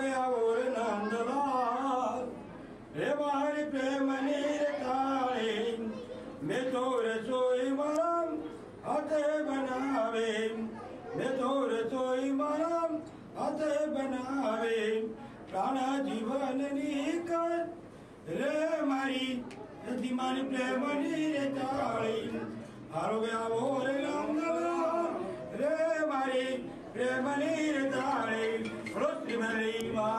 गया और नंदलाल रे बाहर प्रेम नीर ताले मैं तो रसोई मरम हाथे बनावे मैं तो रसोई मरम हाथे बनावे प्राणा जीवन निकर रे मारी धीमानी प्रेम नीर ताले हारो गया और नंदलाल रे मारी प्रेम नीर ताले रोटी मेरी माँ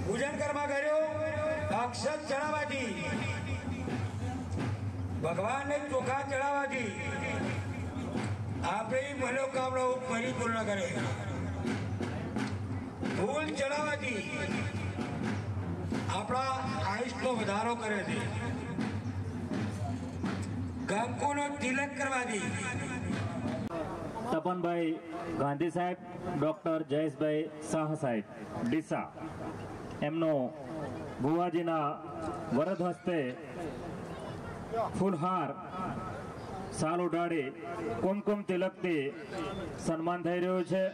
पूजन कर्मा करो अक्षत चढ़ावाथी भगवान ने चोखा चढ़ावाथी आपणी मनोकामनाओं परिपूर्ण करे। फूल चढ़ावाथी આપણા આયુષનો વધારો કરે છે। કંકુનો તિલક કરવાથી તપનભાઈ ગાંધી સાહેબ, ડોક્ટર જયેશભાઈ શાહ સાહેબ ડીસા, એમનો ભુવાજીના વરદ હસ્તે ફૂલહાર સાલ ઉડાડી કુમકુમ તિલકથી સન્માન થઈ રહ્યું છે.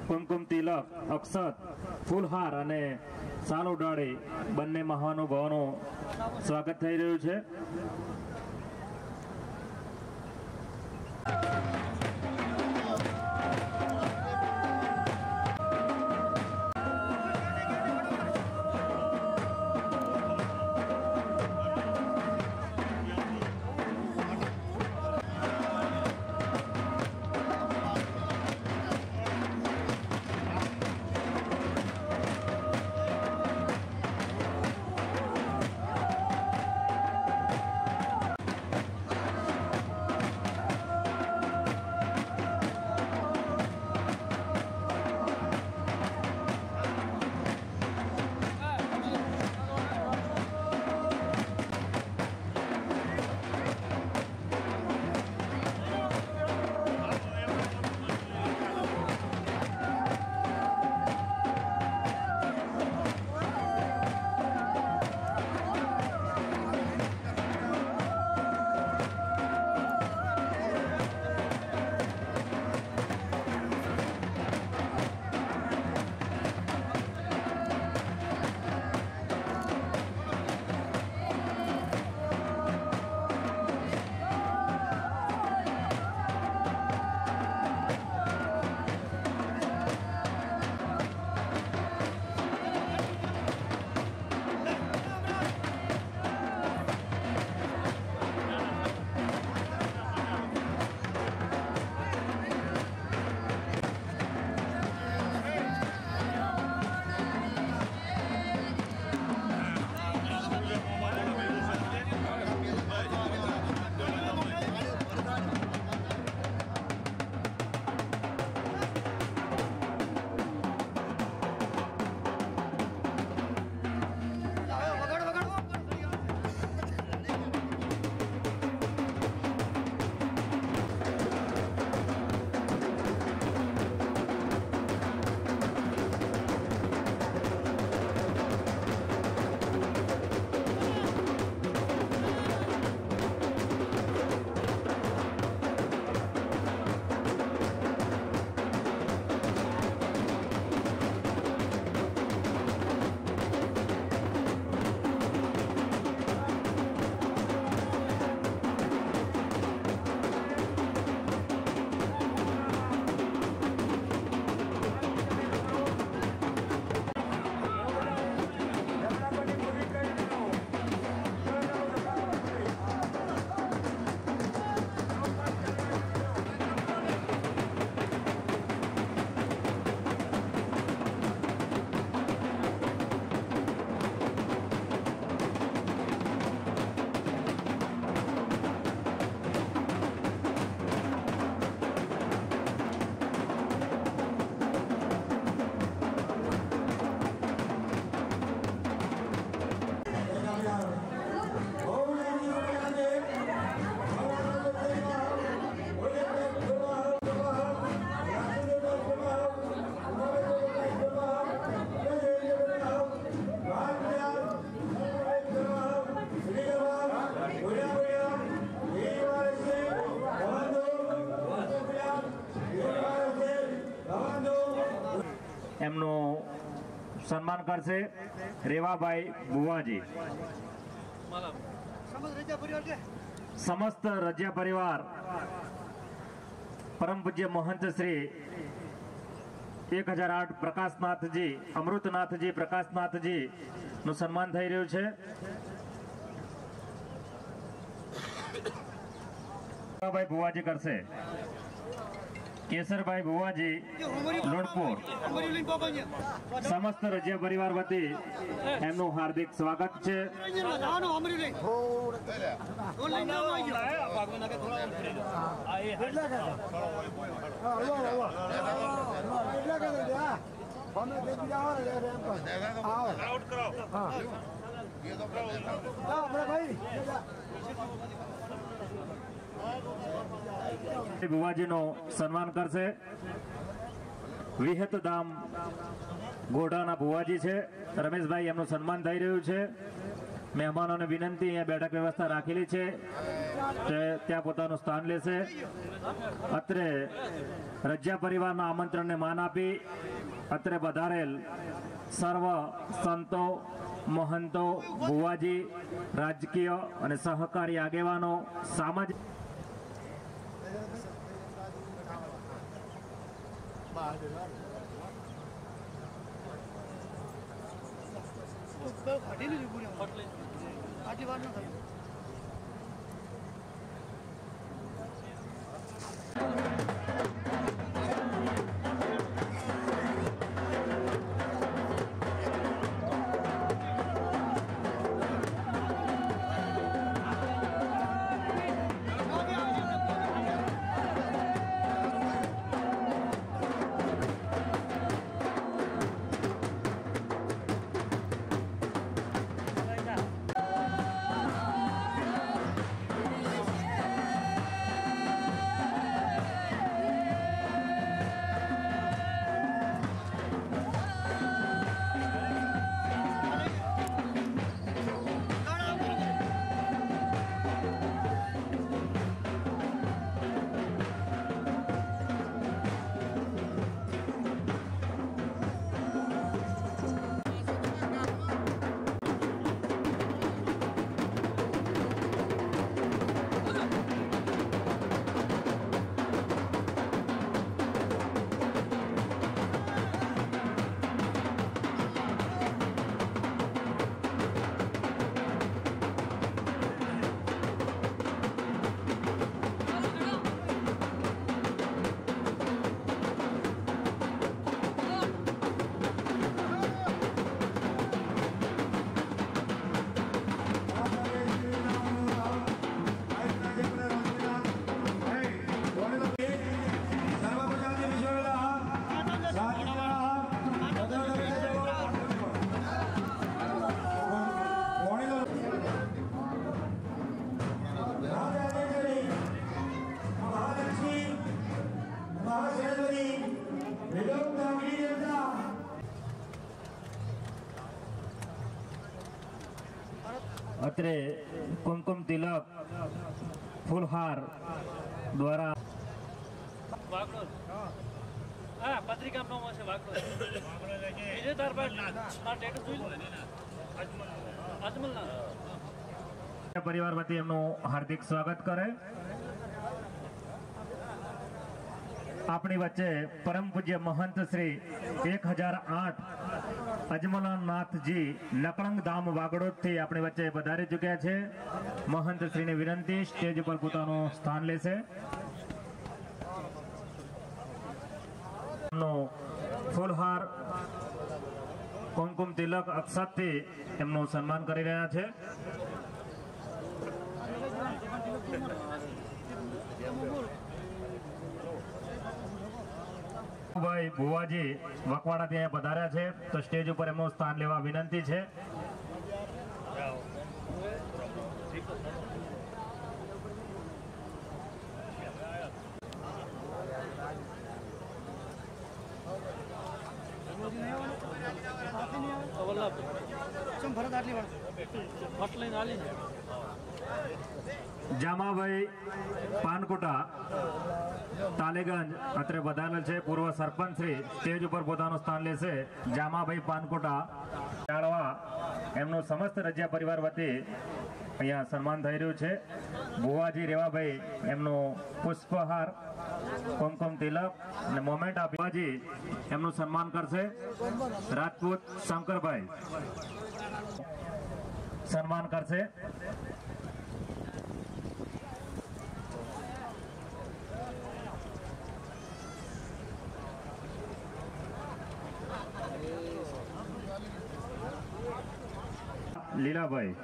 કુમકુમ તિલક, અક્ષત, ફૂલહાર અને સાલ ઉડાડી બંને મહાનુભાવોનું સ્વાગત થઈ રહ્યું છે. એમનું સન્માન કરશે રેવાભાઈ ભુવાજી. સમસ્ત રજ્યા પરિવાર પરમ પૂજ્ય મહંત શ્રી 1008 પ્રકાશનાથજી, અમૃતનાથજી પ્રકાશનાથજી નું સન્માન થઈ રહ્યું છે. રેવાભાઈ ભુવાજી કરશે. કેસરભાઈ ભુવાજી લોણપુર સમસ્ત રજ્ય પરિવાર વતી એમનું હાર્દિક સ્વાગત છે. ભુવાજીનું સન્માન કરશે. વિહતધામ ગોઢાના ભુવાજી છે રમેશભાઈ, એમનું સન્માન થઈ રહ્યું છે. મહેમાનોને વિનંતી, અહીંયા બેઠક વ્યવસ્થા રાખેલી છે, ત્યાં પોતાનું સ્થાન લેશે. અત્રે રજ્યા પરિવારના આમંત્રણને માન આપી અત્રે પધારેલ સર્વ સંતો, મહંતો, ભુવાજી, રાજકીય અને સહકારી આગેવાનો, સામાજિક અત્રે કુમકુમ તિલક ફૂલહાર દ્વારા પરિવાર વતી એમનું હાર્દિક સ્વાગત કરે. આપણી વચ્ચે પરમ પૂજ્ય મહંત શ્રી 1008 અજમલનાથજી નકળંગ ધામ વાગડોદ થી આપણી વચ્ચે પધારી ચૂક્યા છે. મહંત શ્રીને વિનંતી, સ્ટેજ પર પોતાનું સ્થાન લેશે. ફૂલહાર, કુમકુમ તિલક, અક્ષતથી એમનું સન્માન કરી રહ્યા છે. ભાઈ ભુવાજી વકવાડા ત્યાં પધાર્યા છે, તો સ્ટેજ ઉપર એમનું સ્થાન લેવા વિનંતી છે. જામાભાઈ પાનકોટા તાલેગંજ અત્રે પધારેલ છે. પૂર્વ સરપંચ શ્રી સ્ટેજ ઉપર પોતાનું સ્થાન લેશે. જામાભાઈ પાનકોટા જાળવા એમનું સમસ્ત રજ્યા પરિવાર વતી અહીંયા સન્માન થઈ રહ્યું છે. ભુવાજી રેવાભાઈ એમનું પુષ્પહાર, કુમકુમ તિલક અને મોમેન્ટ આપી ભુવાજી એમનું સન્માન કરશે. રાજપૂત શંકરભાઈ સન્માન કરશે. લીલાભાઈ.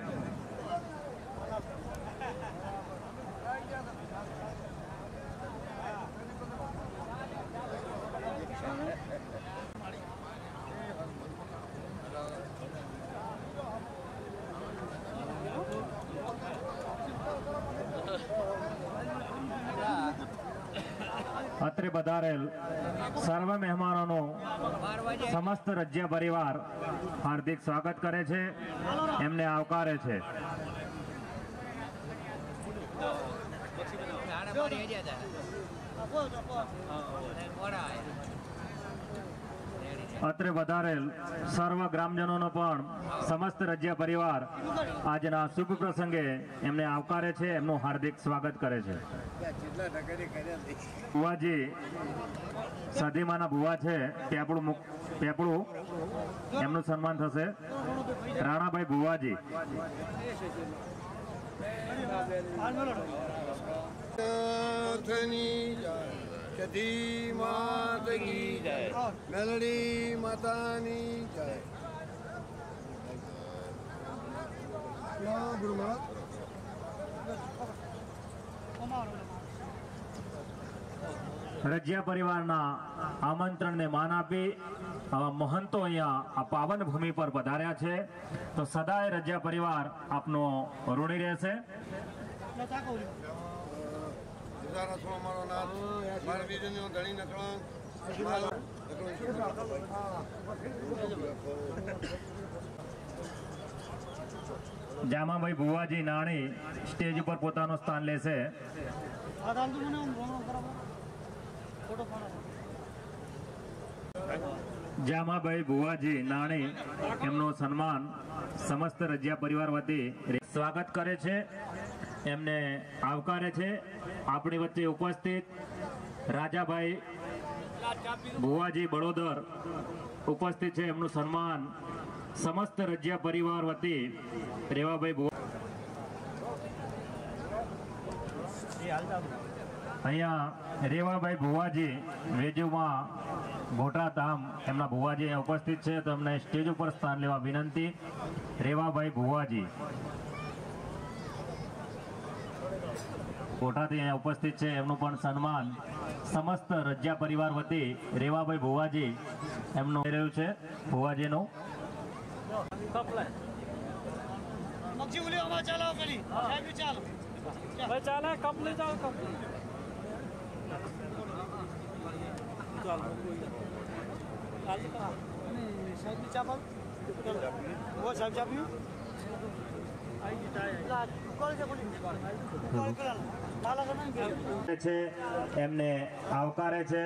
અત્રે પધારેલ સર્વ મહેમાનોનું સમસ્ત રાજ્ય પરિવાર હાર્દિક સ્વાગત કરે છે, એમને આવકારે છે. અત્રે વધારેલ સર્વ ગ્રામજનોનો પણ સમસ્ત રાજ્ય પરિવાર આજના શુભ પ્રસંગે એમને આવકારે છે, એમનું હાર્દિક સ્વાગત કરે છે. ભુવાજી સધીમાના ભુવા છે, પેપળું એમનું સન્માન થશે. રાણાભાઈ ભુવાજી. મેલડી માતાની જય. રજિયા પરિવારના આમંત્રણને માન આપી આવા મહંતો અહીંયા આ પાવન ભૂમિ પર પધાર્યા છે, તો સદાય રજિયા પરિવાર આપનો ઋણી રહેશે. જામાભાઈ ભુવાજી નાણી સ્ટેજ ઉપર પોતાનું સ્થાન લેશે. જામાભાઈ ભુવાજી નાણી એમનું સન્માન સમસ્ત રજિયા પરિવાર વતી સ્વાગત કરે છે, એમને આવકારે છે. આપણી વચ્ચે ઉપસ્થિત રાજાભાઈ ભુવાજી બળોદર ઉપસ્થિત છે, એમનું સન્માન સમસ્ત રજિયા પરિવાર વતી રેવાભાઈ ભુવા. અહીંયા રેવાભાઈ ભુવાજી વેજુમાં ગોટા ધામ એમના ભુવાજી અહીંયા ઉપસ્થિત છે, તો એમને સ્ટેજ ઉપર સ્થાન લેવા વિનંતી. રેવાભાઈ ભુવાજી ગોટાથી અહીંયા ઉપસ્થિત છે, એમનું પણ સન્માન સમસ્ત રજિયા પરિવાર વતી રેવાભાઈ ભુવાજી એમનું રહ્યું છે. ભુવાજીનું એમને આવકારે છે.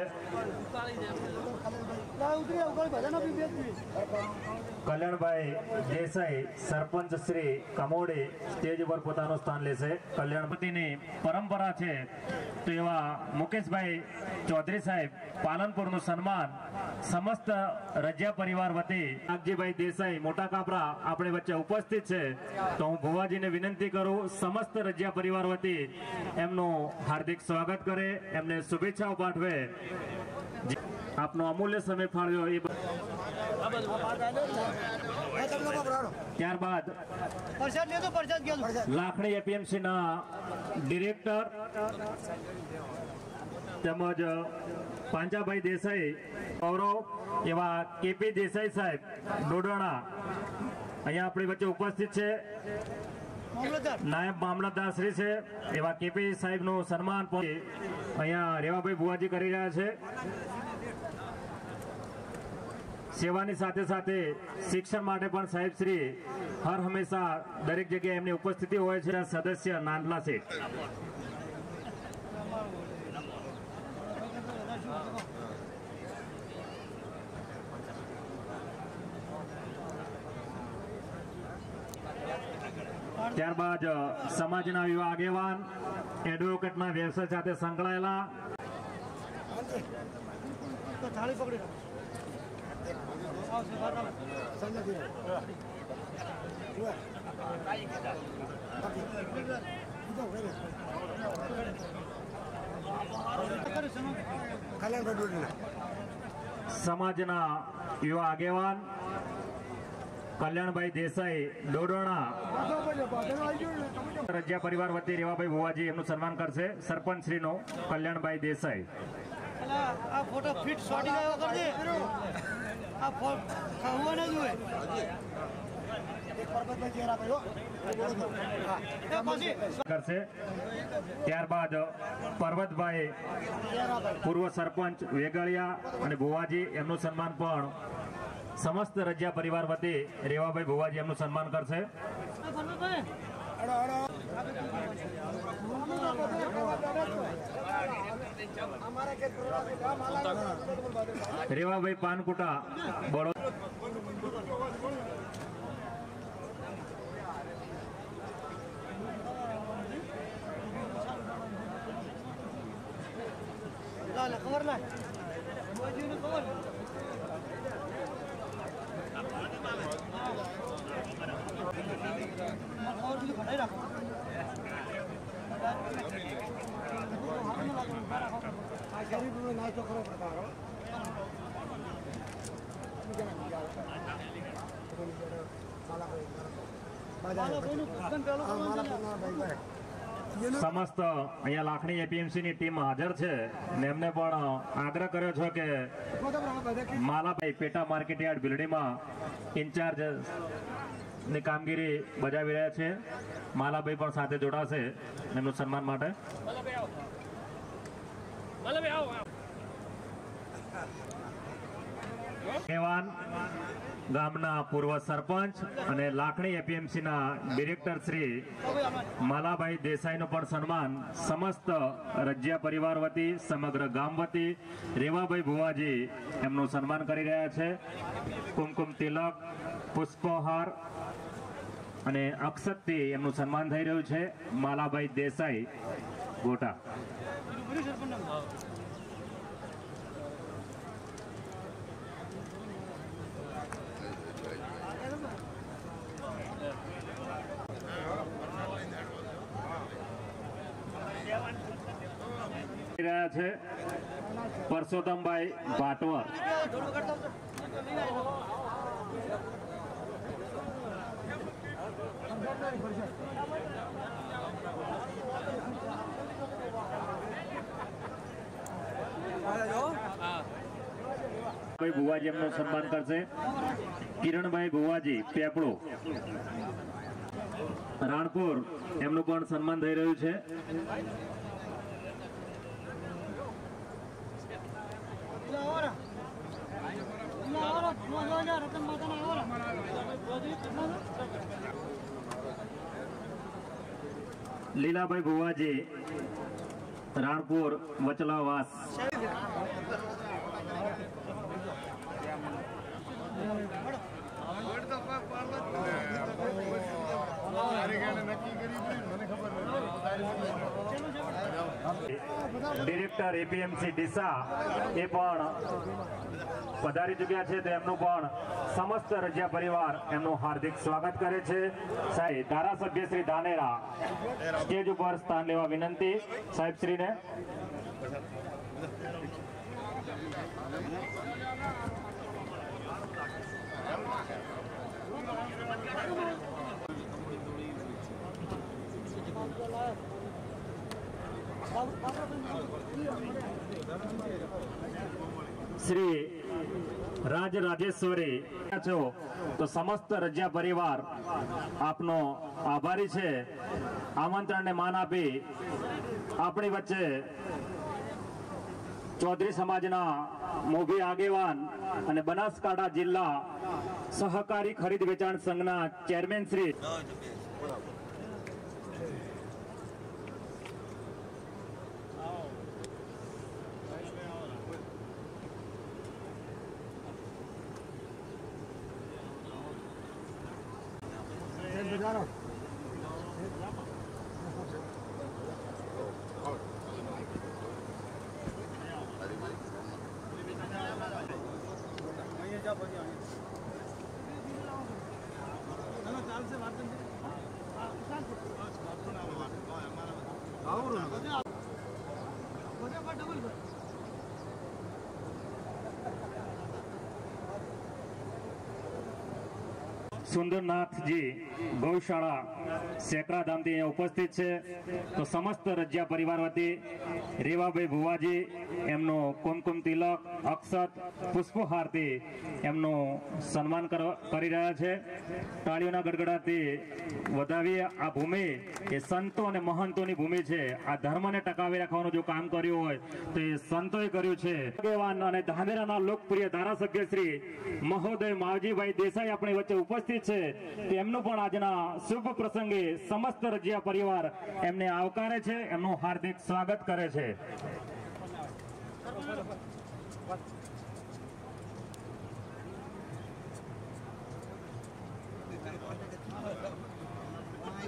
કલ્યાણભાઈ દેસાઈ સરપંચ શ્રી કમોડી સ્ટેજ પર પોતાનું સ્થાન લેશે. કલ્યાણપતિની પરંપરા છે, તો એવા મુકેશભાઈ ચૌધરી સાહેબ પાલનપુરનું સન્માન સમસ્ત રજિયા પરિવાર વતી નાગજીભાઈ દેસાઈ મોટા કાપરા આપણે વચ્ચે ઉપસ્થિત છે, તો હું ભુવાજીને વિનંતી કરું સમસ્ત રજિયા પરિવાર વતી એમનું હાર્દિક સ્વાગત કરે, એમને શુભેચ્છાઓ પાઠવે. આપનો અમૂલ્ય સમય ફાળવ્યો એ ત્યારબાદ લાખણી એપીએમસી ના ડિરેક્ટર તેમજ પાંજાભાઈ દેસાઈ ગૌરવ એવા કેપી દેસાઈ સાહેબ ડોડાણા અહીંયા આપણી વચ્ચે ઉપસ્થિત છે. નાયબ મામલતદાર શ્રી છે એવા કેપી સાહેબ નું સન્માન અહીંયા રેવાભાઈ ભુવાજી કરી રહ્યા છે. સેવાની સાથે સાથે શિક્ષણ માટે પણ સાહેબ શ્રી હર હંમેશા દરેક જગ્યાએ એમની ઉપસ્થિતિ હોય છે. સદસ્ય નાનલા શેઠ ત્યારબાદ સમાજના યુવા આગેવાન એડવોકેટના વ્યવસાય સાથે સંકળાયેલા સમાજના યુવા આગેવાન કલ્યાણભાઈ દેસાઈ ડોડોણા રજિયા પરિવાર વતી રેવાભાઈ ભુવાજી એમનું સન્માન કરશે. સરપંચ શ્રીનો કલ્યાણભાઈ દેસાઈ. આ ફોટો ફિટ શોટિંગ આવ્યો કરજે. આ ખાવા ના જોઈએ. કરશે. ત્યારબાદ પર્વતભાઈ પૂર્વ સરપંચ વેગળિયા અને ભુવાજી એમનું સન્માન પણ સમસ્ત રજિયા પરિવાર વતી રેવાભાઈ ભુવાજી એમનું સન્માન કરશે. રેવાભાઈ પાનકુટા બોલો. ખબર ના ખબર નાસ્તો કરો સમસ્ત અહીંયા લાખણી એપીએમસી ની ટીમ હાજર છે ને એમને પણ આગ્રહ કર્યો છે કે માલાભાઈ પેટા માર્કેટયાર્ડ બિલ્ડીંગમાં ઇન્ચાર્જ ની કામગીરી બજાવી રહ્યા છે. માલાભાઈ પણ સાથે જોડાશે એમનું સન્માન માટે. ગામના પૂર્વ સરપંચ અને લાખણી એપીએમસી ના ડિરેક્ટર શ્રી માલાભાઈ દેસાઈનું પણ સન્માન સમસ્ત રજિયા પરિવાર વતી સમગ્ર ગામ વતી રેવાભાઈ ભુવાજી એમનું સન્માન કરી રહ્યા છે. કુમકુમ તિલક, પુષ્પહાર અને અક્ષતથી એમનું સન્માન થઈ રહ્યું છે. માલાભાઈ દેસાઈ ગોટા. રહ્યા છે પરસોત્તમભાઈ ભાટવર. ભુવાજી એમનું સન્માન કરશે. કિરણભાઈ ભુવાજી પેપડો રાણપુર એમનું પણ સન્માન થઈ રહ્યું છે. લીલાભાઈ ભુવાજી રાણપુર વચલાવાસ. ડિરેક્ટર એપીએમસી ડીસા એ પણ પધારી ચુક્યા છે. તેમનું પણ સમસ્ત રજિયા પરિવાર એમનું હાર્દિક સ્વાગત કરે છે. સાહેબ ધારાસભ્ય શ્રી ધાનેરા સ્ટેજ ઉપર સ્થાન લેવા વિનંતી સાહેબ શ્રીને. શ્રી રાજ રાજેશ્વરી છો તો સમસ્ત રજિયા પરિવાર આપનો આભારી છે. આમંત્રણને માન આપી આપણી વચ્ચે ચૌધરી સમાજના મોભી આગેવાન અને બનાસકાંઠા જિલ્લા સહકારી ખરીદ વેચાણ સંઘના ચેરમેન શ્રી સુંદરનાથજી ગૌશાળા સેકરા ધામથી અહીંયા ઉપસ્થિત છે. તો સમસ્ત રજિયા પરિવાર વતી રેવાભાઈ ભુવાજી એમનો કુમકુમ તિલક અક્ષત પુષ્પહારથી એમનું સન્માન કરી રહ્યા છે. તાળીઓના ગડગડાથી વધાવી. આ ભૂમિ એ સંતો અને મહંતોની ભૂમિ છે. આ ધર્મને ટકાવી રાખવાનું જો કામ કર્યું હોય તો એ સંતોએ કર્યું છે. આગેવાન અને ધાનેરાના લોકપ્રિય ધારાસભ્ય શ્રી મહોદય માવજીભાઈ દેસાઈ આપણી વચ્ચે ઉપસ્થિત છે. તેમનું પણ આજના શુભ પ્રસંગે સમસ્ત રજિયા પરિવાર એમને આવકારે છે, એમનું હાર્દિક સ્વાગત કરે છે.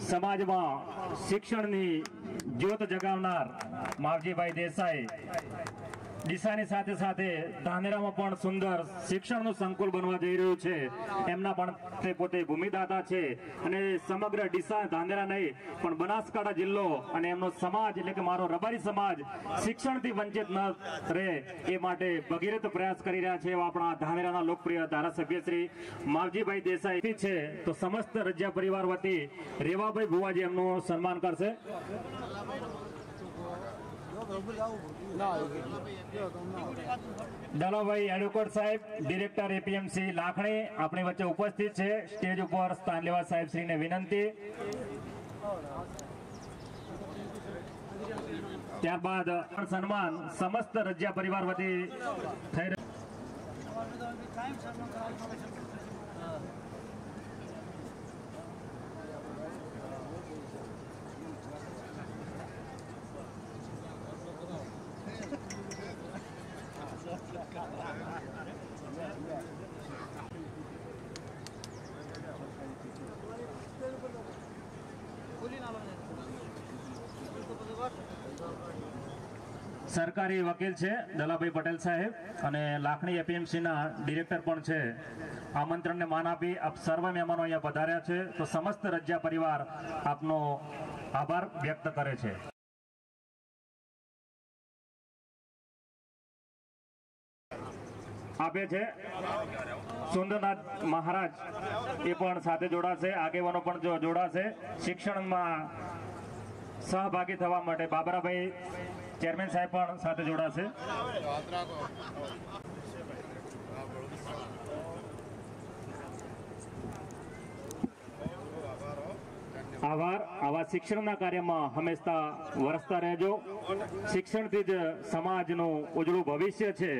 સમાજમાં શિક્ષણની જ્યોત જગાવનાર માવજીભાઈ દેસાઈ ડીસાની સાથે સાથે ધાનેરામાં પણ સુંદર શિક્ષણનું સંકુલ બનવા જઈ રહ્યું છે. એમના પણ તે પોતે ભૂમિદાતા છે અને સમગ્ર ડીસા ધાનેરા નહીં પણ બનાસકાંઠા જિલ્લો અને એમનો સમાજ એટલે કે મારો રબારી સમાજ શિક્ષણથી વંચિત ન રહે એ માટે ભગીરથ પ્રયાસ કરી રહ્યા છે. એવા આપણા ધાનેરાના લોકપ્રિય ધારાસભ્ય શ્રી માવજીભાઈ દેસાઈ છે. તો સમસ્ત રજિયા પરિવાર વતી રેવાભાઈ ભુવાજી એમનું સન્માન કરશે. દલાભાઈ એડવોકેટ સાહેબ ડિરેક્ટર એપીએમસી લાખણી આપણી વચ્ચે ઉપસ્થિત છે. સ્ટેજ ઉપર સ્થાન લેવા સાહેબ શ્રીને વિનંતી. ત્યારબાદ સન્માન સમસ્ત રજિયા પરિવાર વતી થઈ રહ્યું. સરકારી વકીલ છે દલાભાઈ પટેલ સાહેબ અને લાખણી એપીએમસી ના ડિરેક્ટર પણ છે. આમંત્રણને માન આપી આપ સર્વ મહેમાનો અહીંયા પધાર્યા છે. તો સમસ્ત રજિયા પરિવાર આપનો આભાર વ્યક્ત કરે છે. આપે છે સુંદરનાથ મહારાજ એ પણ સાથે જોડાશે. આગેવાનો પણ જોડાશે. શિક્ષણમાં સહભાગી થવા માટે બાબરાભાઈ ચેરમેન સાહેબ પણ સાથે જોડાશે. આભાર. આવા શિક્ષણના કાર્યમાં હંમેશા વરસતા રહેજો. શિક્ષણથી જ સમાજનું ઉજળું ભવિષ્ય છે.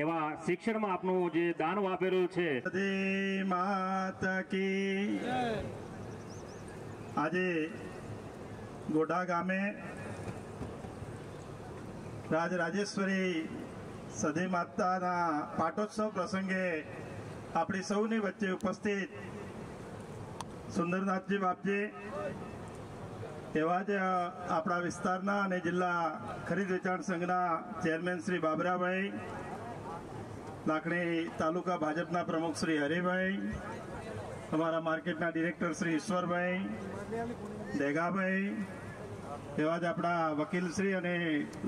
એવા શિક્ષણમાં આપનું જે દાન આપેલું છે. આજે ગોઢા ગામે રાજરાજેશ્વરી સધી માતાના પાટોત્સવ પ્રસંગે આપણી સૌની વચ્ચે ઉપસ્થિત સુંદરનાથજી બાપજી એવા જ આપણા વિસ્તારના અને જિલ્લા ખરીદ વેચાણ સંઘના ચેરમેન શ્રી બાબરાભાઈ, લાખણી તાલુકા ભાજપના પ્રમુખ શ્રી હરિભાઈ, અમારા માર્કેટના ડિરેક્ટર શ્રી ઈશ્વરભાઈ, દેગાભાઈ, એવા જ આપણા વકીલશ્રી અને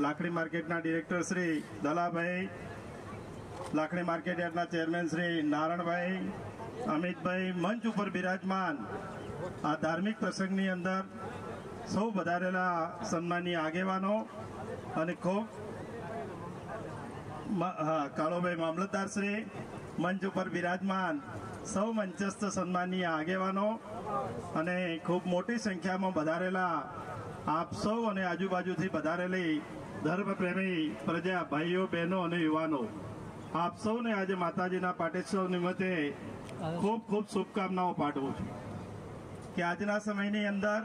લાખણી માર્કેટના ડિરેક્ટર શ્રી દલાભાઈ, લાખણી માર્કેટ યાર્ડના ચેરમેન શ્રી નારણભાઈ, અમિતભાઈ, મંચ ઉપર બિરાજમાન આ ધાર્મિક પ્રસંગની અંદર સૌ વધારેલા સન્માનીય આગેવાનો અને ખૂબ કાળોભાઈ મામલતદાર શ્રી, મંચ ઉપર બિરાજમાન સૌ મંચસ્થ સન્માનીય આગેવાનો અને ખૂબ મોટી સંખ્યામાં વધારેલા આપ સૌ અને આજુબાજુથી વધારેલી ધર્મપ્રેમી પ્રજા ભાઈઓ, બહેનો અને યુવાનો, આપ સૌને આજે માતાજીના પાટોત્સવ નિમિત્તે ખૂબ ખૂબ શુભકામનાઓ પાઠવું છું કે આજના સમયની અંદર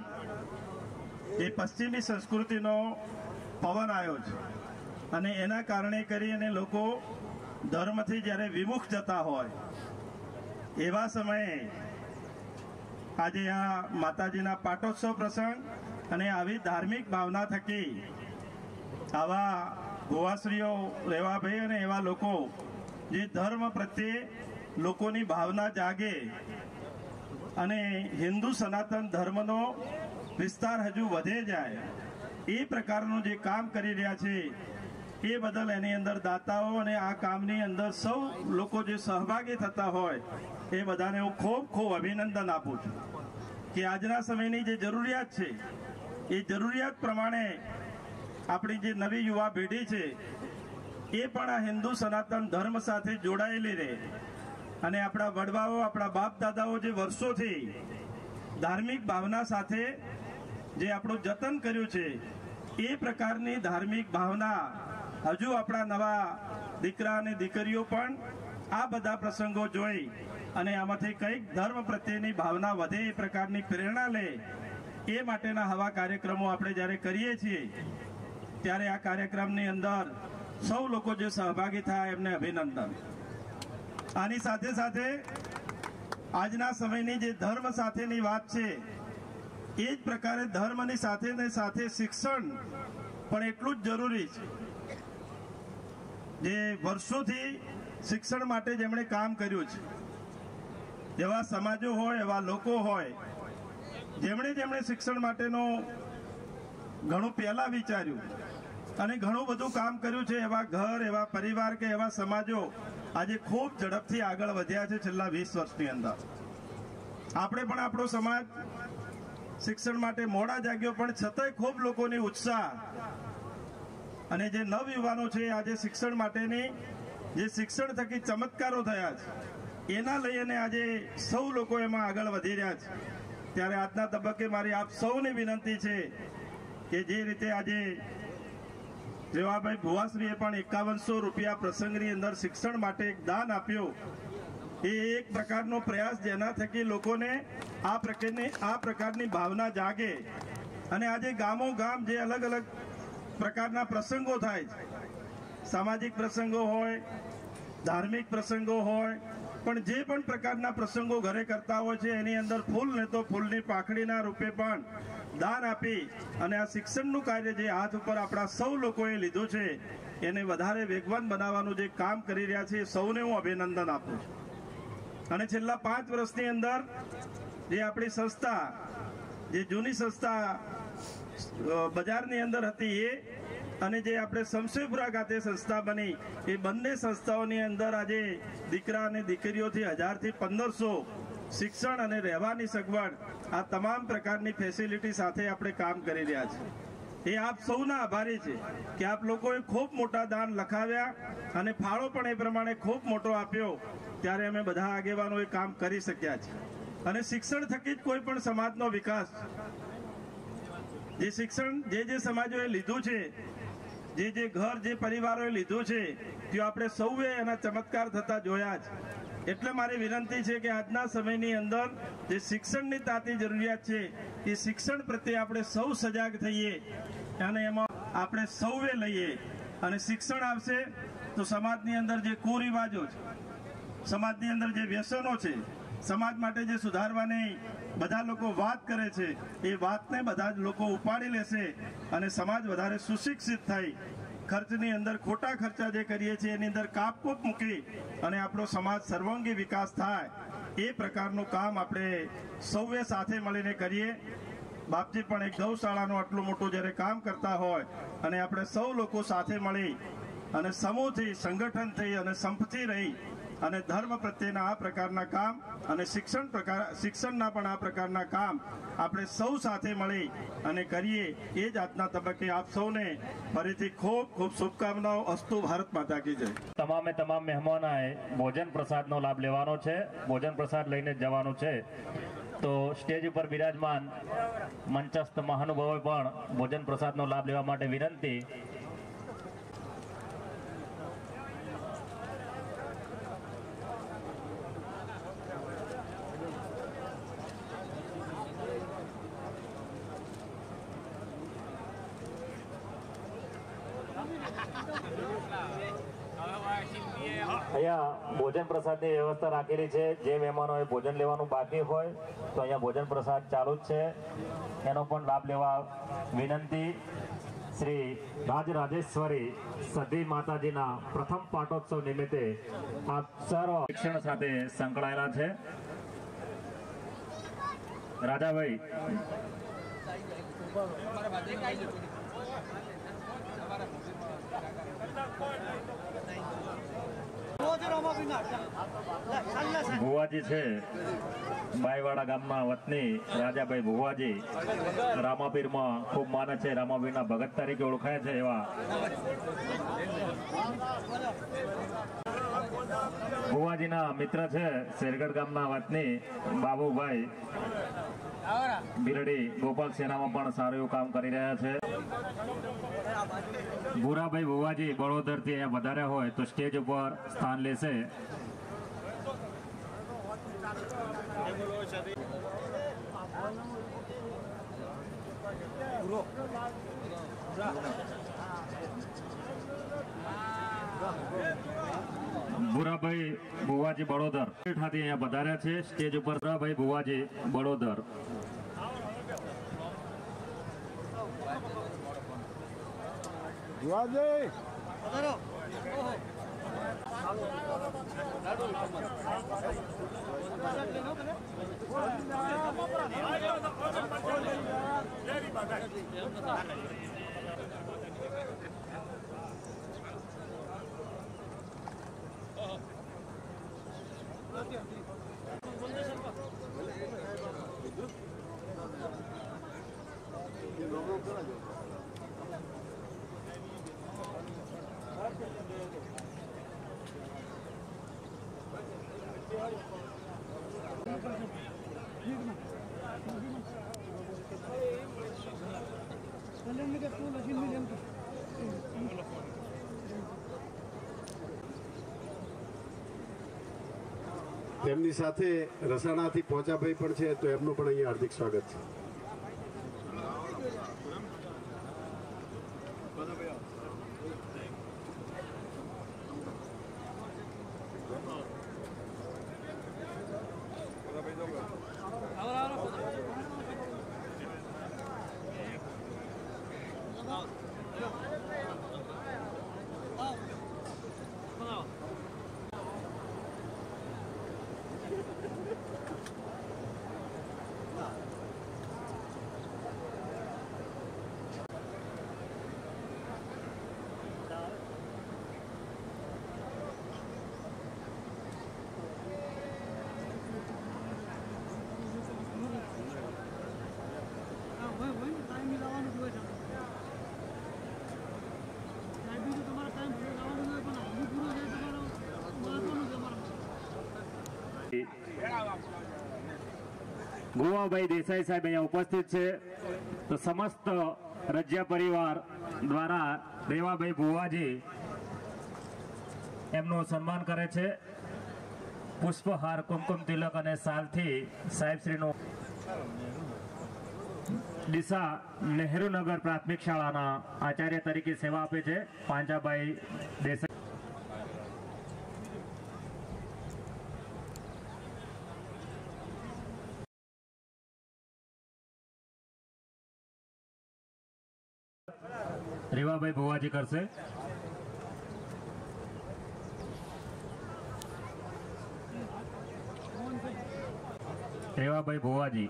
એ પશ્ચિમી સંસ્કૃતિનો પવન આવ્યો છે અને એના કારણે કરી અને લોકો ધર્મથી જ્યારે વિમુખ જતા હોય એવા સમયે આજે આ માતાજીના પાટોત્સવ પ્રસંગ અને આવી ધાર્મિક ભાવના થકી આવા ભુવાશ્રીઓ, રેવાભાઈ અને એવા લોકો જે ધર્મ પ્રત્યે લોકોની ભાવના જાગે અને હિન્દુ સનાતન ધર્મનો વિસ્તાર હજુ વધે જાય એ પ્રકારનું જે કામ કરી રહ્યા છે એ બદલ એની અંદર દાતાઓ અને આ કામની અંદર સૌ લોકો જે સહભાગી થતા હોય એ બધાને હું ખૂબ ખૂબ અભિનંદન આપું છું કે આજના સમયની જે જરૂરિયાત છે એ જરૂરિયાત પ્રમાણે આપણી જે નવી યુવા પેઢી છે એ પણ આ હિન્દુ સનાતન ધર્મ સાથે જોડાયેલી રહે અને આપણા વડવાઓ આપણા બાપ દાદાઓ જે વર્ષોથી ધાર્મિક ભાવના સાથે જે આપણું જતન કર્યું છે એ પ્રકારની ધાર્મિક ભાવના હજુ આપણા નવા દીકરા અને દીકરીઓ પણ આ બધા પ્રસંગો જોઈ અને આમાંથી કંઈક ધર્મ પ્રત્યેની ભાવના વધે એ પ્રકારની પ્રેરણા લે એ માટેના આવા કાર્યક્રમો આપણે જ્યારે કરીએ છીએ ત્યારે આ કાર્યક્રમની અંદર સૌ લોકો જે સહભાગી થાય એમને અભિનંદન. આની સાથે સાથે આજના સમયની જે ધર્મ સાથેની વાત છે એ જ પ્રકારે ધર્મની સાથે શિક્ષણ પણ એટલું જ જરૂરી છે. જે વર્ષોથી શિક્ષણ માટે જેમણે કામ કર્યું છે, એવા સમાજો હોય એવા લોકો હોય જેમણે શિક્ષણ માટેનું ઘણું પહેલા વિચાર્યું અને ઘણું બધું કામ કર્યું છે, એવા ઘર એવા પરિવાર કે એવા સમાજો આજે ખૂબ ઝડપથી આગળ વધ્યા છે છેલ્લા 20 વર્ષની અંદર. આપણે પણ આપણો સમાજ શિક્ષણ માટે મોડા જાગ્યો પણ છતાંય ખૂબ લોકોની ઉત્સાહ અને જે નવયુવાનો છે આજે શિક્ષણ માટેની જે શિક્ષણ થકી ચમત્કારો થયા છે એના લઈને આજે સૌ લોકો એમાં આગળ વધી રહ્યા છે. ત્યારે આજના તબક્કે મારી આપ સૌને વિનંતી છે કે જે રીતે આજે જેવાભાઈ ભુવાશ્રીએ પણ 5100 રૂપિયા પ્રસંગની અંદર શિક્ષણ માટે એક દાન આપ્યું, એ એક પ્રકારનો પ્રયાસ જેના થકી લોકોને આ પ્રકારની ભાવના જાગે અને આજે ગામો ગામ જે અલગ અલગ પ્રકારના પ્રસંગો થાય છે, સામાજિક પ્રસંગો હોય, ધાર્મિક પ્રસંગો હોય, પણ જે પણ પ્રકારના પ્રસંગો ઘરે કરતા હોય છે એની અંદર ફૂલ ને તો ફૂલની પાંખડીના રૂપે પણ દાન આપી અને આ શિક્ષણનું કાર્ય જે હાથ ઉપર આપણા સૌ લોકોએ લીધું છે એને વધારે વેગવાન બનાવવાનું જે કામ કરી રહ્યા છે સૌને હું અભિનંદન આપું છું. અને છેલ્લા 5 વર્ષની અંદર જે આપણી સંસ્થા, જે જૂની સંસ્થા બજારની અંદર હતી એ અને જે આપણે શમશેરપુરા ખાતે સંસ્થા બની, એ બંને સંસ્થાઓની અંદર આજે દીકરા અને દીકરીઓથી 1000 થી 1500 શિક્ષણ અને રહેવાની સગવડ આ તમામ પ્રકારની ફેસિલિટી સાથે આપણે કામ કરી રહ્યા છીએ. એ આપ સૌના આભારી છે કે આપ લોકોએ ખૂબ મોટા દાન લખાવ્યા અને ફાળો પણ એ પ્રમાણે ખૂબ મોટો આપ્યો, ત્યારે અમે બધા આગેવાનો એ કામ કરી શક્યા છે. અને શિક્ષણ થકી જ કોઈ પણ સમાજનો વિકાસ, જે શિક્ષણ જે સમાજોએ લીધું છે, જે ઘર જે પરિવારોએ લીધું છે, તે આપણે સૌએ એના ચમત્કાર થતા જોયા છે. એટલે મારી વિનંતી છે કે આજના સમયની અંદર જે શિક્ષણની તાતી જરૂરિયાત છે એ શિક્ષણ પ્રત્યે આપણે સૌ સજાગ થઈએ અને એમાં આપણે સૌએ લઈએ. અને શિક્ષણ આવશે તો સમાજની અંદર જે કુરિવાજો છે, સમાજની અંદર જે વ્યસનો છે, સમાજ માટે જે સુધારવાની બધા લોકો વાત કરે છે એ વાતને બધા જ લોકો ઉપાડી લેશે અને સમાજ વધારે સુશિક્ષિત થાય. ખર્ચની અંદર ખોટા ખર્ચા જે કરીએ છીએ એની અંદર કાપકૂપ મૂકી અને આપણો સમાજ સર્વાંગી વિકાસ થાય એ પ્રકારનું કામ આપણે સૌએ સાથે મળીને કરીએ. બાપજી પણ એક ગૌશાળાનું આટલું મોટું જ્યારે કામ કરતા હોય અને આપણે સૌ લોકો સાથે મળી અને સમૂહથી સંગઠન થઈ અને સંપથી રહી અને ધર્મ પ્રત્યેના આ પ્રકારના કામ અને શિક્ષણના પણ આ પ્રકારના કામ આપણે સૌ સાથે મળી અને કરીએ. એ જ આજના તબક્કે આપ સૌને ફરીથી ખૂબ ખૂબ શુભકામનાઓ. અસ્તુ. ભારત માતા કી જય. તમામ મહેમાનોએ ભોજન પ્રસાદનો લાભ લેવાનો છે, ભોજન પ્રસાદ લઈને જવાનું છે. તો સ્ટેજ ઉપર બિરાજમાન મંચસ્થ મહાનુભાવોએ પણ ભોજન પ્રસાદનો લાભ લેવા માટે વિનંતી. અહીંયા ભોજન પ્રસાદની વ્યવસ્થા રાખેલી છે. જે મહેમાનોએ ભોજન લેવાનું બાકી હોય તો અહીંયા ભોજન પ્રસાદ ચાલુ જ છે, એનો પણ લાભ લેવા વિનંતી. શ્રી રાજરાજેશ્વરી સધી માતાજીના પ્રથમ પાટોત્સવ નિમિત્તે આપ સર્વ શિક્ષણ સાથે સંકળાયેલા છે. રાજાભાઈ ભુવાજી છે બાઈવાડા ગામના વતની રાજાભાઈ ભુવાજી રામાપીરમાં ખૂબ માને છે, રામાપીરના ભગત તરીકે ઓળખાય છે એવા ભુવાજીના મિત્ર છે શેરગઢ ગામના વતની બાબુભાઈ બિરડી ગોપાલ સેનામાં પણ સારું એવું કામ કરી રહ્યા છે. ભૂરાભાઈ ભુવાજી બળોદરથી અહીંયા વધાર્યા હોય તો સ્ટેજ ઉપર સ્થાન લેશે. ભૂરાભાઈ ભુવાજી બળોદર ઠાથી અહીંયા પધાર્યા છે. સ્ટેજ ઉપર ભૂરાભાઈ ભુવાજી બળોદર. તેમની સાથે રસાણાથી પોચાભાઈ પણ છે, તો એમનું પણ અહીંયા હાર્દિક સ્વાગત છે. ગુવાભાઈ દેસાઈ સાહેબ અહીંયા ઉપસ્થિત છે. તો સમસ્ત રજિયા પરિવાર દ્વારા રેવાભાઈ ભુવાજી એમનું સન્માન કરે છે. પુષ્પહાર, કુમકુમ તિલક અને સાલથી સાહેબશ્રીનું ડીસા નહેરુનગર પ્રાથમિક શાળાના આચાર્ય તરીકે સેવા આપે છે પાંજાભાઈ દેસાઈ. રેવાભાઈ ભુવાજી કરશે. રેવાભાઈ ભુવાજી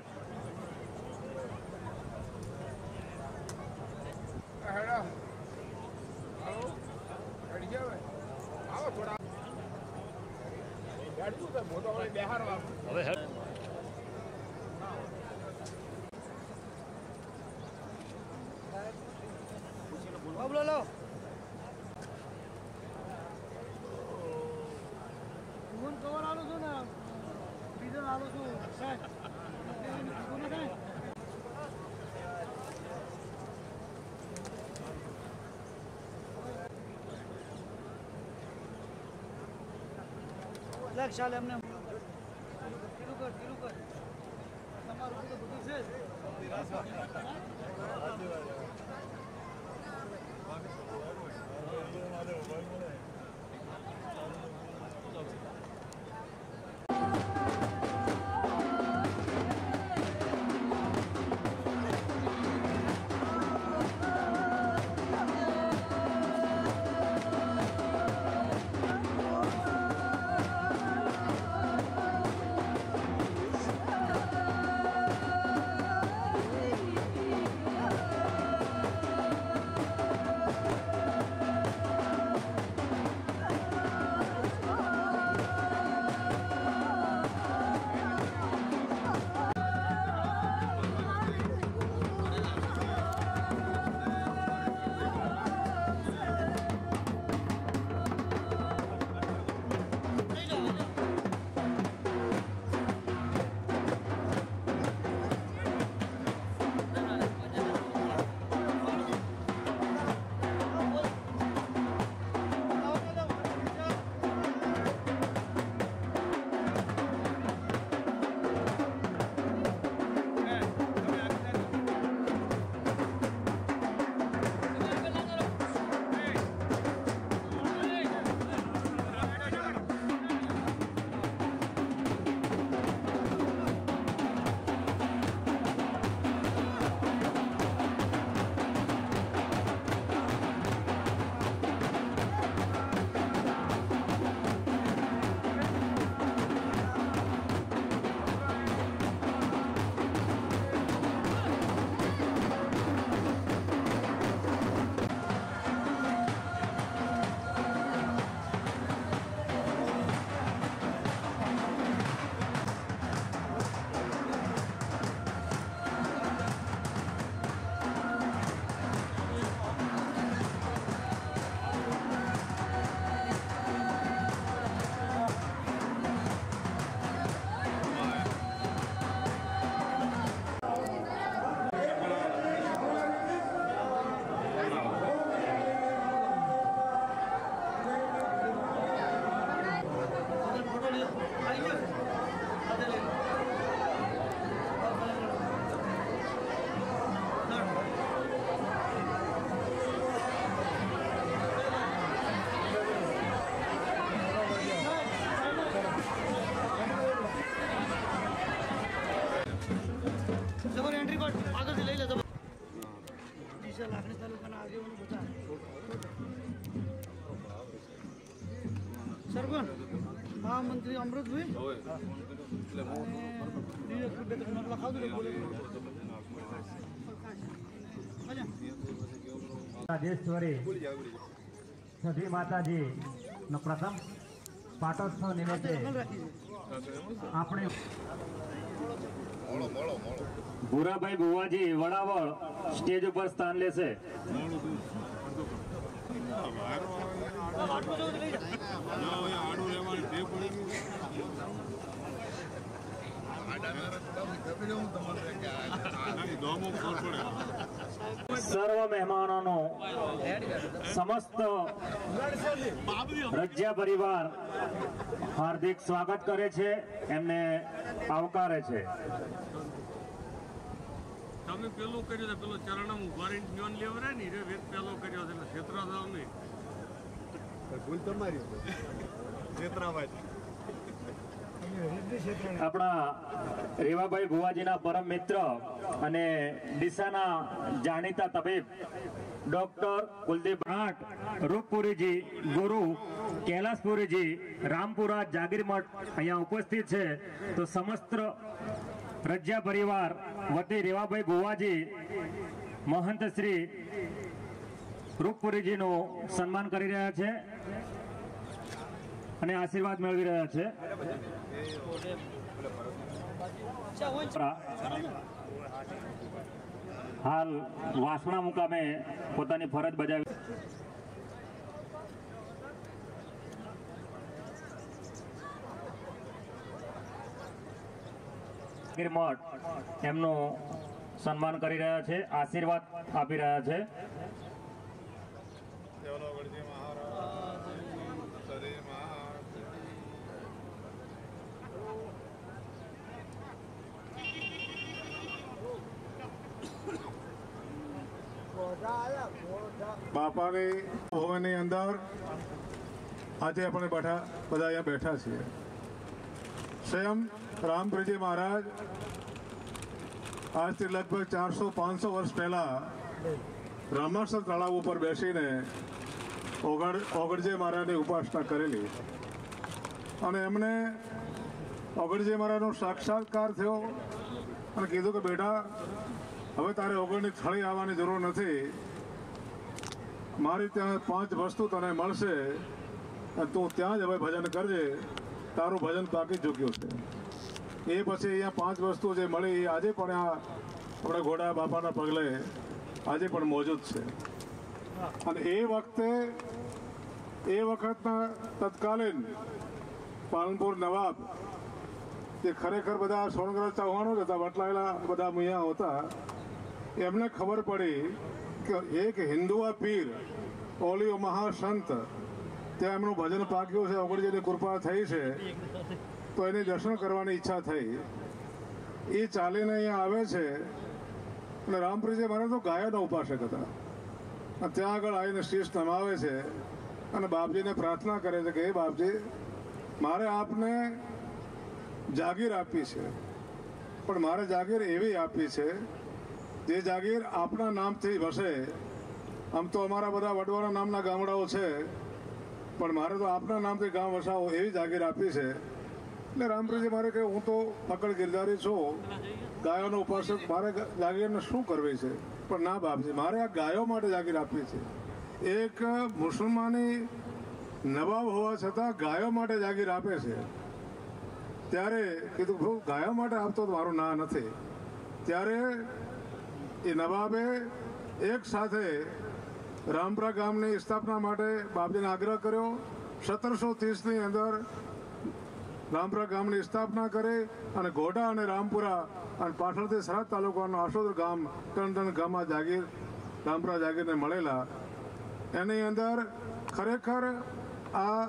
બોલો લો ફોન કવર આલો છો ને ડીઝલ આલો છો સાહેબ કોને થાય લક્ષ ચાલે એમને કીધું કર તમારું તો બધું છે છે લાખણી તાલુકાના આગેવાનો બધા સરપંચ મહામંત્રી અમૃતભાઈ રાજેશ્વરી સધી માતાજી નો પ્રથમ પાટોત્સવ નિમિત્તે આપણે ભૂરાભાઈ ભુવાજી વડાવળ સ્ટેજ ઉપર સ્થાન લેશે. સર્વ મહેમાનોનું સમસ્ત રજ્યા પરિવાર હાર્દિક સ્વાગત કરે છે, એમને આવકારે છે. તમે પેલું કર્યું છે, પેલો ચરણમ ઉભારી જ્ઞાન લેવરાય ને એ વેદ પેલો કર્યો છે એટલે ક્ષેત્રધામ નહીં ભૂલ તમારી ક્ષેત્રાભાઈ. આપણા રેવાભાઈ ભુવાજીના પરમ મિત્ર અને ડીસાના જાણીતા તબીબ ડોક્ટર કુલદીપ ભાટ, રૂપપુરીજી ગુરુ કૈલાસપુરીજી રામપુરા જાગીર મઠ અહીંયા ઉપસ્થિત છે. તો સમસ્ત રજ્યા પરિવાર વતી રેવાભાઈ ભુવાજી મહંત શ્રી રૂપપુરીજીનું સન્માન કરી રહ્યા છે અને આશીર્વાદ મેળવી રહ્યા છે. હાલ વાસણા મુકામે પોતાની ફરજ બજાવી મઠ એમનું સન્માન કરી રહ્યા છે, આશીર્વાદ આપી રહ્યા છે. બાપાની ભવનની અંદર આજે આપણે બધા અહીંયા બેઠા છીએ. સ્વયં રામપ્રજી મહારાજ આજથી લગભગ 400-500 વર્ષ પહેલા રામાસર તળાવ ઉપર બેસીને ઓગણજે મહારાજની ઉપાસના કરેલી અને એમને ઓગણજે મહારાજનો સાક્ષાત્કાર થયો અને કીધું કે બેટા હવે તારે ઓગણની થળી આવવાની જરૂર નથી, મારી ત્યાં 5 વસ્તુ તને મળશે અને તું ત્યાં જ હવે ભજન કરજે, તારું ભજન બાકી ચૂક્યું છે. એ પછી અહીંયા 5 વસ્તુ જે મળી આજે પણ આપણે ઘોડા બાપાના પગલે આજે પણ મોજૂદ છે. અને એ વખતના તત્કાલીન પાલનપુર નવાબ જે ખરેખર બધા સોનગરા ચૌહાણો જ હતા, વટલાયેલા બધા મિયા હતા, એમને ખબર પડી કે એક હિન્દુઆ પીર ઓલિયો મહાસંત ત્યાં એમનું ભજન પાક્યું છે, ઓગણજીની કૃપા થઈ છે, તો એની દર્શન કરવાની ઈચ્છા થઈ. એ ચાલીને અહીંયા આવે છે અને રામપ્રજી મહારાજ તો ગાયોના ઉપાસક હતા. ત્યાં આગળ આવીને શીશ નમાવે છે અને બાપજીને પ્રાર્થના કરે છે કે હે બાપજી, મારે આપને જાગીર આપી છે, પણ મારે જાગીર એવી આપી છે જે જાગીર આપના નામથી વસે. આમ તો અમારા બધા વડવાના નામના ગામડાઓ છે, પણ મારે તો આપના નામથી ગામ વસાવો એવી જાગીર આપી છે. એટલે રામપ્રજી મારે કે હું તો પકડ ગિરધારી છું, ગાયોનો ઉપાસક, મારે જાગીરને શું કરવી છે? પણ ના બાપજી, મારે આ ગાયો માટે જાગીર આપી છે. એક મુસલમાની નવાબ હોવા છતાં ગાયો માટે જાગીર આપે છે. ત્યારે કીધું ગાયો માટે આપતો તો મારું ના નથી. ત્યારે એ નવાબે એક સાથે રામપુરા ગામની સ્થાપના માટે બાપજીને આગ્રહ કર્યો. 1730ની અંદર રામપુરા ગામની સ્થાપના કરી અને ઘોડા અને રામપુરા અને પાછળથી સરાદ તાલુકાનું આશોદર ગામ ત્રણ ગામમાં જાગીર રામપુરા જાગીરને મળેલા. એની અંદર ખરેખર આ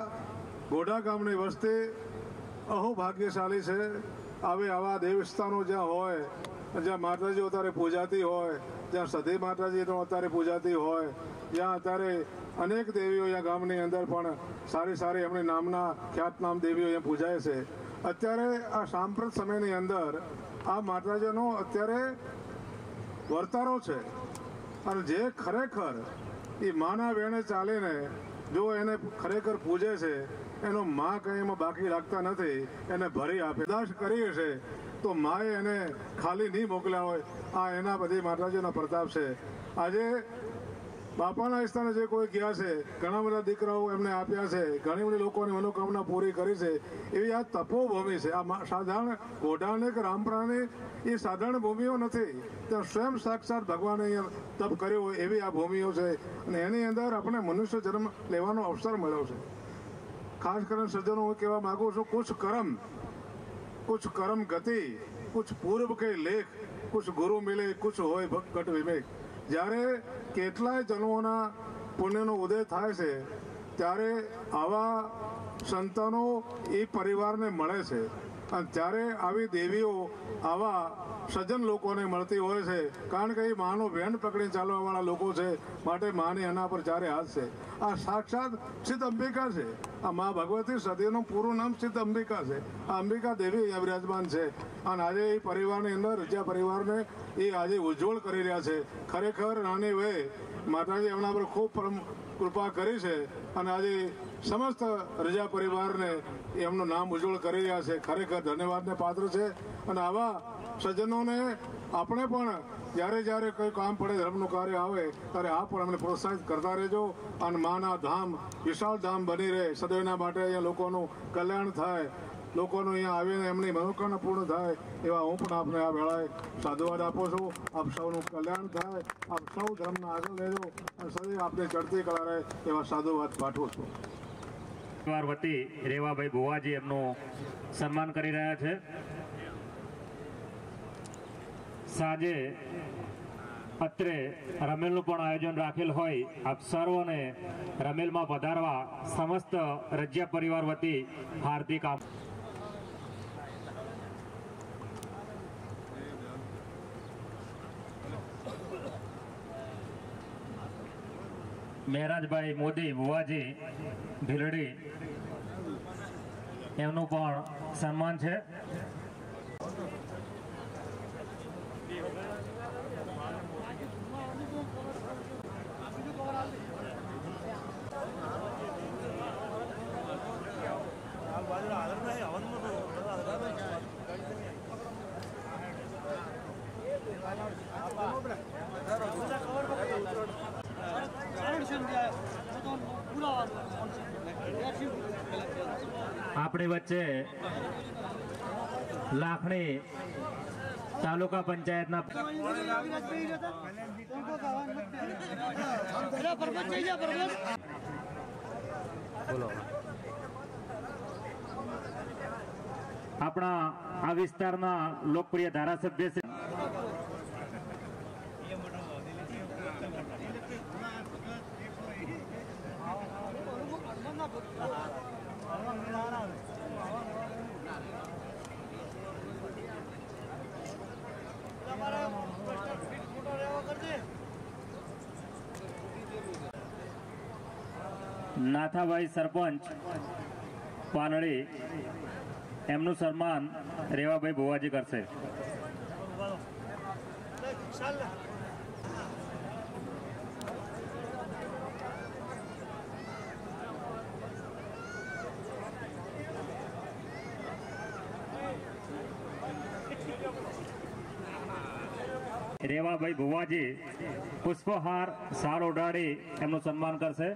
ઘોડા ગામની વસ્તી અહો ભાગ્યશાળી છે. આવા દેવસ્થાનો જ્યાં હોય, જ્યાં માતાજી અત્યારે પૂજાતી હોય, જ્યાં સધી માતાજીનો અત્યારે પૂજાતી હોય, જ્યાં અત્યારે અનેક દેવીઓ અહીંયા ગામની અંદર પણ સારી સારી એમની નામના ખ્યાતનામ દેવીઓ અહીંયા પૂજાય છે. અત્યારે આ સાંપ્રત સમયની અંદર આ માતાજીનો અત્યારે વર્તારો છે. અને જે ખરેખર એ માના વેણે ચાલીને જો એને ખરેખર પૂજે છે એનો મા કંઈ એમાં બાકી રાખતા નથી, એને ભરી આપે. દાસ કરી હશે તો માએ એને ખાલી નહીં મોકલ્યા હોય. આ એના બધી માતાજીના પ્રતાપ છે. આજે બાપાના સ્થાને જે કોઈ ગયા છે, ઘણા બધા દીકરાઓ એમને આપ્યા છે, ઘણી બધી લોકોની મનોકામના પૂરી કરી છે. એવી આ તપોભૂમિ છે. આ સાધારણ ઘોડાને કે રામપ્રાણી એ સાધારણ ભૂમિઓ નથી. ત્યાં સ્વયં સાક્ષાત ભગવાને અહીંયા તપ કર્યો હોય એવી આ ભૂમિઓ છે. અને એની અંદર આપણે મનુષ્ય જન્મ લેવાનો અવસર મળ્યો છે. ખાસ કરીને સજ્જનો હું કહેવા માગું છું, कुछ कर्म गति कुछ पूर्व के लेख कुछ गुरु मिले कुछ होय भक्त विवेक. જ્યારે કેટલાય જન્મોના પુણ્યનો ઉદય થાય છે ત્યારે આવા સંતાનો એ પરિવારને મળે છે. અને ત્યારે આવી દેવીઓ આવા સજ્જન લોકોને મળતી હોય છે. કારણ કે એ માનો વેણ પકડી ચાલવાવાળા લોકો છે, માટે માને એના પર ચારે હાથ છે. આ સાક્ષાત સિદ્ધ અંબિકા છે. આ મા ભગવતી સતીનું પૂરું નામ સિદ્ધ અંબિકા છે. આ અંબિકા દેવી અહીંયા વિરાજમાન છે. અને આજે એ પરિવારની અંદર રજા પરિવારને એ આજે ઉજ્જવળ કરી રહ્યા છે. ખરેખર નાની વયે માતાજી એમના પર ખૂબ કૃપા કરી છે. અને આજે સમસ્ત રજા પરિવારને એમનું નામ ઉજ્જવળ કરી રહ્યા છે. ખરેખર ધન્યવાદને પાત્ર છે. અને આવા સજ્જનોને આપણે પણ જ્યારે કોઈ કામ પડે, ધર્મનું કાર્ય આવે ત્યારે આ પણ અમને પ્રોત્સાહિત કરતા રહેજો. અને માના ધામ વિશાળ ધામ બની રહે સદૈવના માટે અહીંયા લોકોનું કલ્યાણ થાય, લોકોનું અહીંયા આવીને એમની મનોકામના પૂર્ણ થાય એવા હું પણ આપને આ વેળાએ સાધુવાદ આપું છું. આપ સૌનું કલ્યાણ થાય, આપ સૌ ધર્મને આગળ લેજો અને સદૈવ આપને ચડતી કળા રહે એવા સાધુવાદ પાઠવું છું. પરિવાર વતી રેવાભાઈ ભુવાજી એમનું સન્માન કરી રહ્યા છે. સાંજે અત્રે રમેલનું પણ આયોજન રાખેલ હોય. આપ સર્વને રમેલમાં પધારવા સમસ્ત રજ્યા પરિવાર વતી હાર્દિક મહેરાજભાઈ મોદી ભુવાજી ભીલડી એમનું પણ સન્માન છે. આપણી વચ્ચે લાખણી તાલુકા પંચાયતના આપણા આ વિસ્તારના લોકપ્રિય ધારાસભ્ય છે નાથાભાઈ સરપંચ પાનડી એમનું સન્માન રેવાભાઈ ભુવાજી કરશે. રેવાભાઈ ભુવાજી પુષ્પહાર સાર ઓઢાડી એમનું સન્માન કરશે.